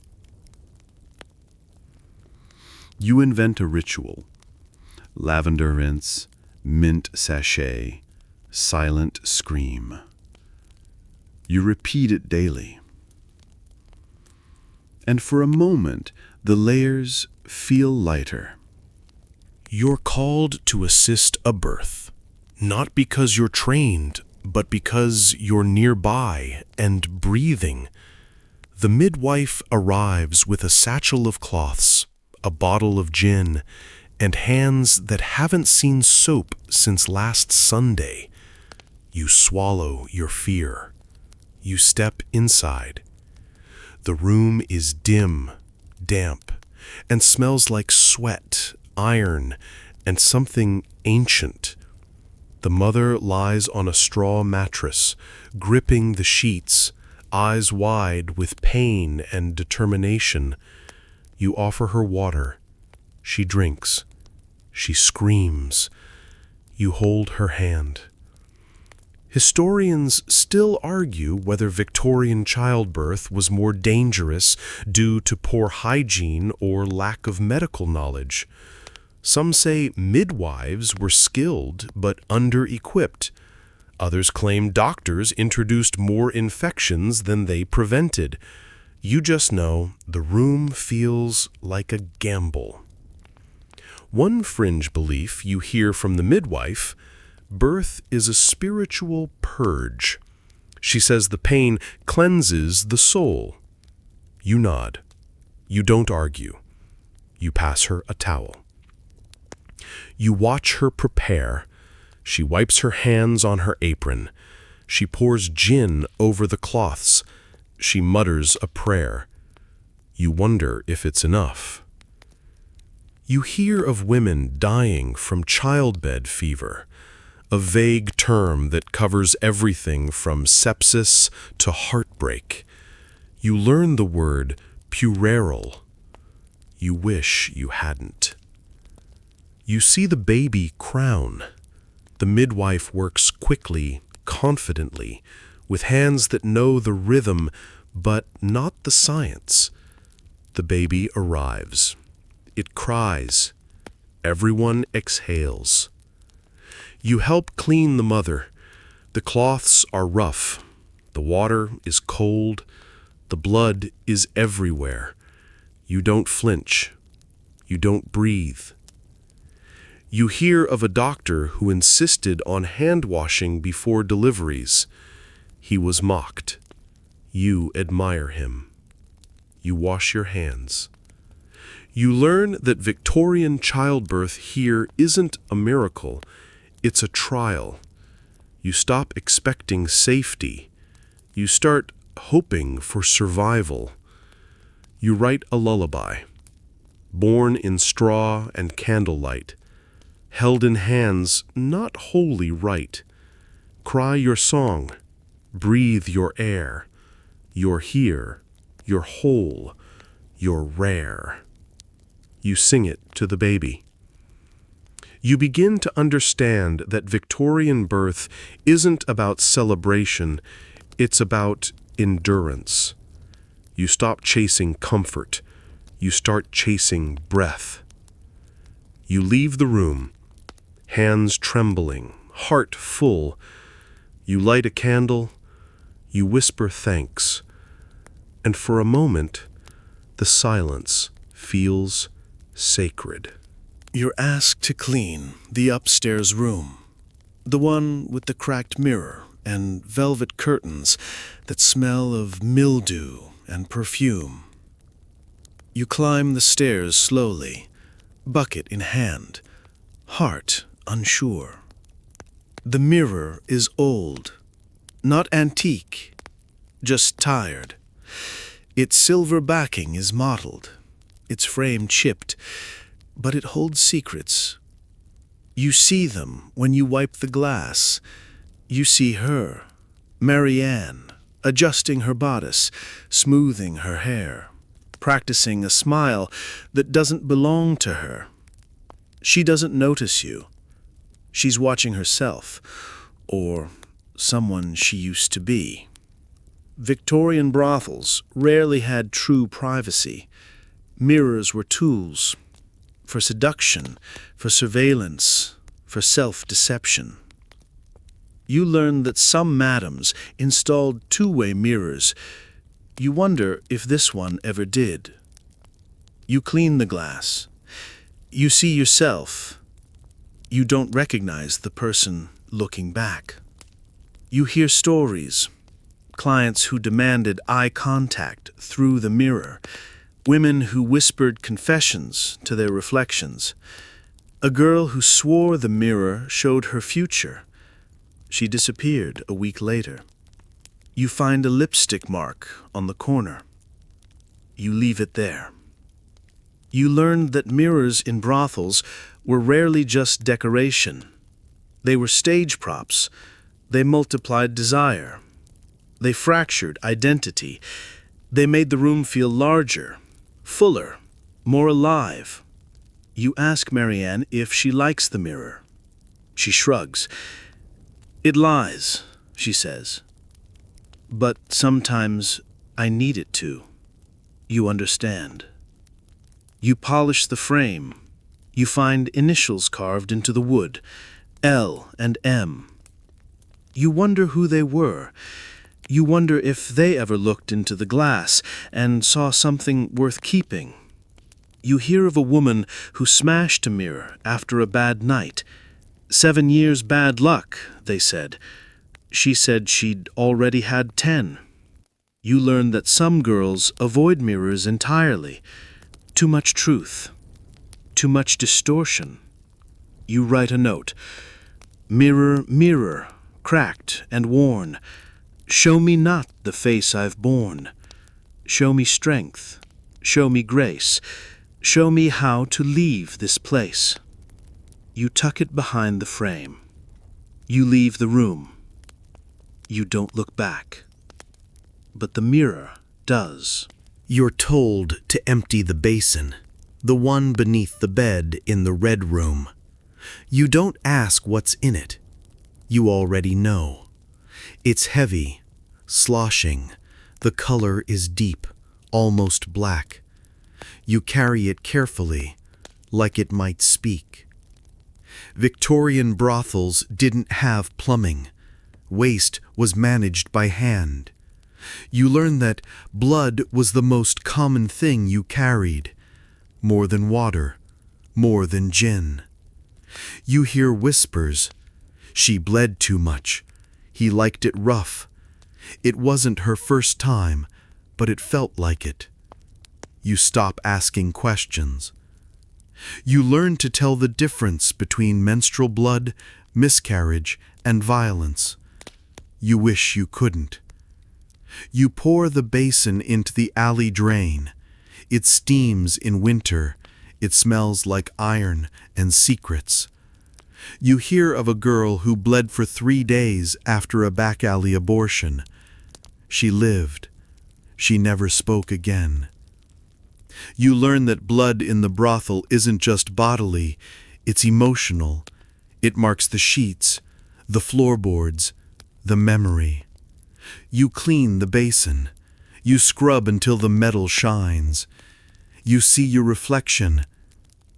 You invent a ritual. Lavender rinse, mint sachet, silent scream. You repeat it daily. And for a moment, the layers feel lighter. You're called to assist a birth, not because you're trained, but because you're nearby and breathing. The midwife arrives with a satchel of cloths, a bottle of gin, and hands that haven't seen soap since last Sunday. You swallow your fear. You step inside. The room is dim, damp, and smells like sweat, iron, and something ancient. The mother lies on a straw mattress, gripping the sheets, eyes wide with pain and determination. You offer her water. She drinks. She screams. You hold her hand. Historians still argue whether Victorian childbirth was more dangerous due to poor hygiene or lack of medical knowledge. Some say midwives were skilled but under-equipped. Others claim doctors introduced more infections than they prevented. You just know the room feels like a gamble. One fringe belief you hear from the midwife: birth is a spiritual purge. She says the pain cleanses the soul. You nod. You don't argue. You pass her a towel. You watch her prepare. She wipes her hands on her apron. She pours gin over the cloths. She mutters a prayer. You wonder if it's enough. You hear of women dying from childbed fever, a vague term that covers everything from sepsis to heartbreak. You learn the word puerperal. You wish you hadn't. You see the baby crown. The midwife works quickly, confidently, with hands that know the rhythm, but not the science. The baby arrives. It cries. Everyone exhales. You help clean the mother. The cloths are rough. The water is cold. The blood is everywhere. You don't flinch. You don't breathe. You hear of a doctor who insisted on hand-washing before deliveries. He was mocked. You admire him. You wash your hands. You learn that Victorian childbirth here isn't a miracle, it's a trial. You stop expecting safety. You start hoping for survival. You write a lullaby, born in straw and candlelight, held in hands not wholly right. Cry your song, breathe your air. You're here, you're whole, you're rare. You sing it to the baby. You begin to understand that Victorian birth isn't about celebration, it's about endurance. You stop chasing comfort, you start chasing breath. You leave the room, hands trembling, heart full. You light a candle, you whisper thanks, and for a moment, the silence feels sacred. You're asked to clean the upstairs room, the one with the cracked mirror and velvet curtains that smell of mildew and perfume. You climb the stairs slowly, bucket in hand, heart unsure. The mirror is old, not antique, just tired. Its silver backing is mottled, its frame chipped, but it holds secrets. You see them when you wipe the glass. You see her, Marianne, adjusting her bodice, smoothing her hair, practicing a smile that doesn't belong to her. She doesn't notice you. She's watching herself, or someone she used to be. Victorian brothels rarely had true privacy. Mirrors were tools for seduction, for surveillance, for self-deception. You learn that some madams installed two-way mirrors. You wonder if this one ever did. You clean the glass. You see yourself. You don't recognize the person looking back. You hear stories. Clients who demanded eye contact through the mirror. Women who whispered confessions to their reflections. A girl who swore the mirror showed her future. She disappeared a week later. You find a lipstick mark on the corner. You leave it there. You learned that mirrors in brothels were rarely just decoration. They were stage props. They multiplied desire. They fractured identity. They made the room feel larger, fuller, more alive. You ask Marianne if she likes the mirror. She shrugs. "It lies," she says. "But sometimes I need it to." You understand. You polish the frame. You find initials carved into the wood, L and M. You wonder who they were. You wonder if they ever looked into the glass and saw something worth keeping. You hear of a woman who smashed a mirror after a bad night. 7 years bad luck, they said. She said she'd already had 10. You learn that some girls avoid mirrors entirely. Too much truth. Too much distortion. You write a note. "Mirror, mirror, cracked and worn, show me not the face I've borne. Show me strength, show me grace, show me how to leave this place." You tuck it behind the frame. You leave the room. You don't look back. But the mirror does. You're told to empty the basin, the one beneath the bed in the red room. You don't ask what's in it. You already know. It's heavy, sloshing. The color is deep, almost black. You carry it carefully, like it might speak. Victorian brothels didn't have plumbing. Waste was managed by hand. You learn that blood was the most common thing you carried, more than water, more than gin. You hear whispers. She bled too much. He liked it rough. It wasn't her first time, but it felt like it. You stop asking questions. You learn to tell the difference between menstrual blood, miscarriage, and violence. You wish you couldn't. You pour the basin into the alley drain. It steams in winter. It smells like iron and secrets. You hear of a girl who bled for 3 days after a back alley abortion. She lived. She never spoke again. You learn that blood in the brothel isn't just bodily, it's emotional. It marks the sheets, the floorboards, the memory. You clean the basin. You scrub until the metal shines. You see your reflection.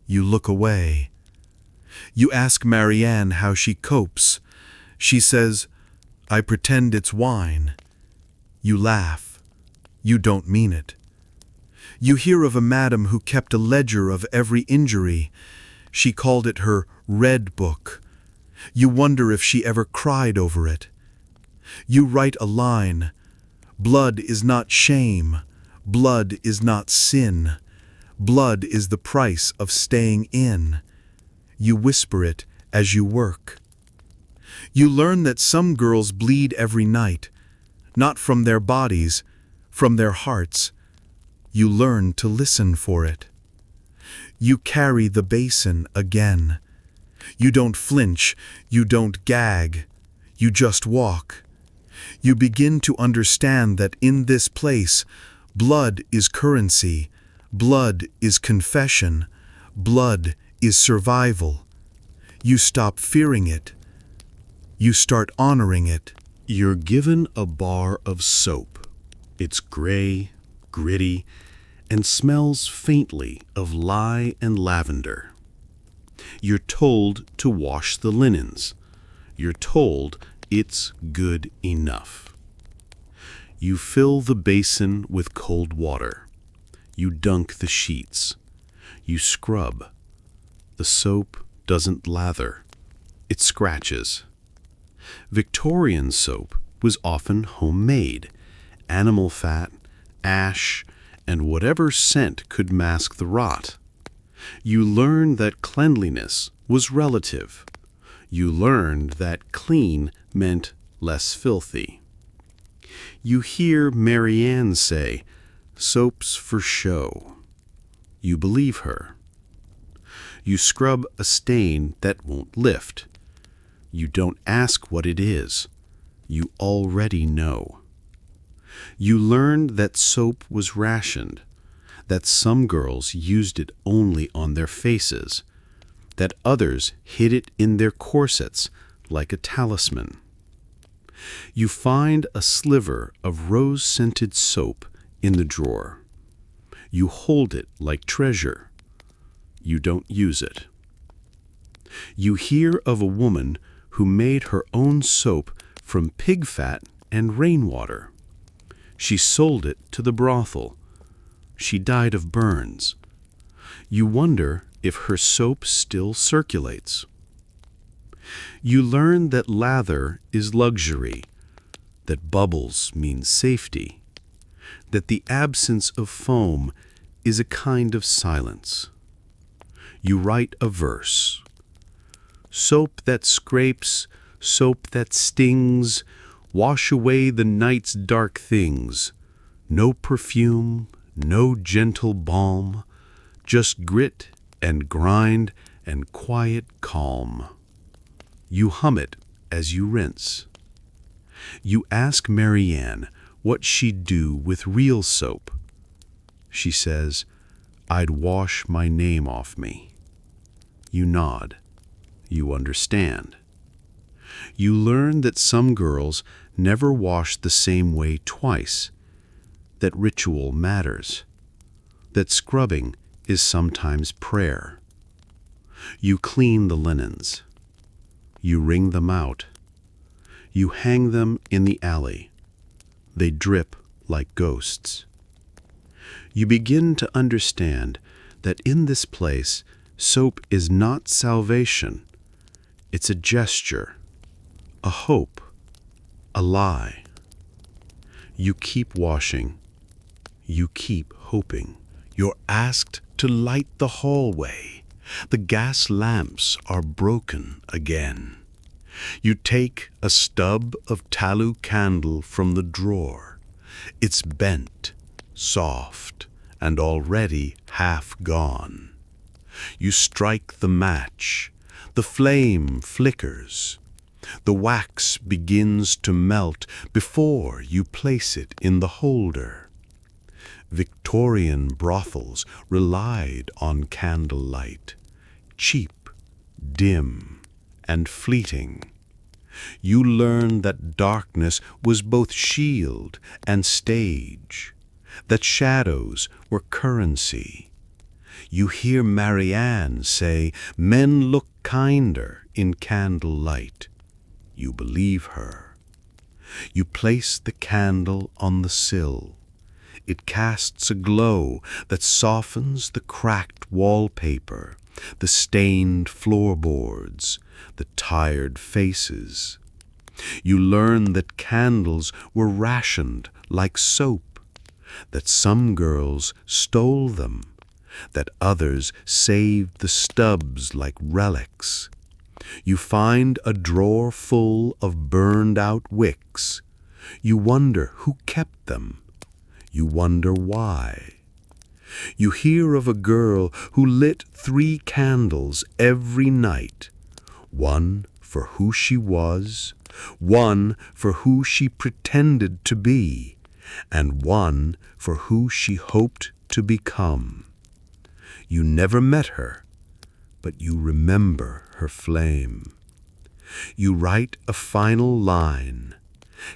You look away. You ask Marianne how she copes. She says, "I pretend it's wine." You laugh. You don't mean it. You hear of a madam who kept a ledger of every injury. She called it her red book. You wonder if she ever cried over it. You write a line. Blood is not shame. Blood is not sin. Blood is the price of staying in. You whisper it as you work. You learn that some girls bleed every night, not from their bodies, from their hearts. You learn to listen for it. You carry the basin again. You don't flinch, you don't gag, you just walk. You begin to understand that in this place, blood is currency, blood is confession, blood is survival. You stop fearing it. You start honoring it. You're given a bar of soap. It's gray, gritty, and smells faintly of lye and lavender. You're told to wash the linens. You're told it's good enough. You fill the basin with cold water. You dunk the sheets. You scrub. The soap doesn't lather. It scratches. Victorian soap was often homemade. Animal fat, ash, and whatever scent could mask the rot. You learn that cleanliness was relative. You learned that clean meant less filthy. You hear Marianne say, "Soap's for show." You believe her. You scrub a stain that won't lift. You don't ask what it is. You already know. You learned that soap was rationed, that some girls used it only on their faces, that others hid it in their corsets like a talisman. You find a sliver of rose-scented soap in the drawer. You hold it like treasure. You don't use it. You hear of a woman who made her own soap from pig fat and rainwater. She sold it to the brothel. She died of burns. You wonder if her soap still circulates. You learn that lather is luxury, that bubbles mean safety, that the absence of foam is a kind of silence. You write a verse. Soap that scrapes, soap that stings, wash away the night's dark things. No perfume, no gentle balm, just grit and grind and quiet calm. You hum it as you rinse. You ask Marianne what she'd do with real soap. She says, "I'd wash my name off me." You nod. You understand. You learn that some girls never wash the same way twice, that ritual matters, that scrubbing is sometimes prayer. You clean the linens. You wring them out. You hang them in the alley. They drip like ghosts. You begin to understand that in this place, soap is not salvation. It's a gesture, a hope, a lie. You keep washing. You keep hoping. You're asked to light the hallway. The gas lamps are broken again. You take a stub of tallow candle from the drawer. It's bent, soft, and already half gone. You strike the match. The flame flickers. The wax begins to melt before you place it in the holder. Victorian brothels relied on candlelight, cheap, dim, and fleeting. You learn that darkness was both shield and stage, that shadows were currency. You hear Marianne say, "Men look kinder in candlelight." You believe her. You place the candle on the sill. It casts a glow that softens the cracked wallpaper, the stained floorboards, the tired faces. You learn that candles were rationed like soap, that some girls stole them, that others saved the stubs like relics. You find a drawer full of burned-out wicks. You wonder who kept them. You wonder why. You hear of a girl who lit 3 candles every night, one for who she was, one for who she pretended to be, and one for who she hoped to become. You never met her, but you remember her flame. You write a final line.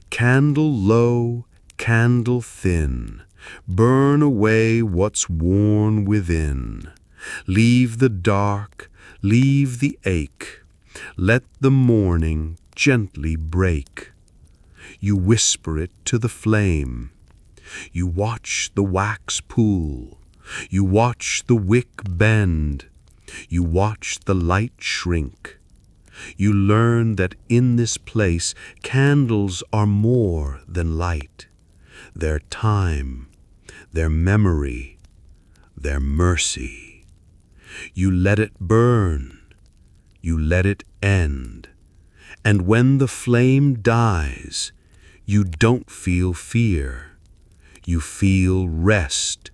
Candle low, candle thin, burn away what's worn within. Leave the dark, leave the ache, let the morning gently break. You whisper it to the flame. You watch the wax pool. You watch the wick bend. You watch the light shrink. You learn that in this place candles are more than light. Their time, their memory, their mercy. You let it burn. You let it end. And when the flame dies, you don't feel fear. You feel rest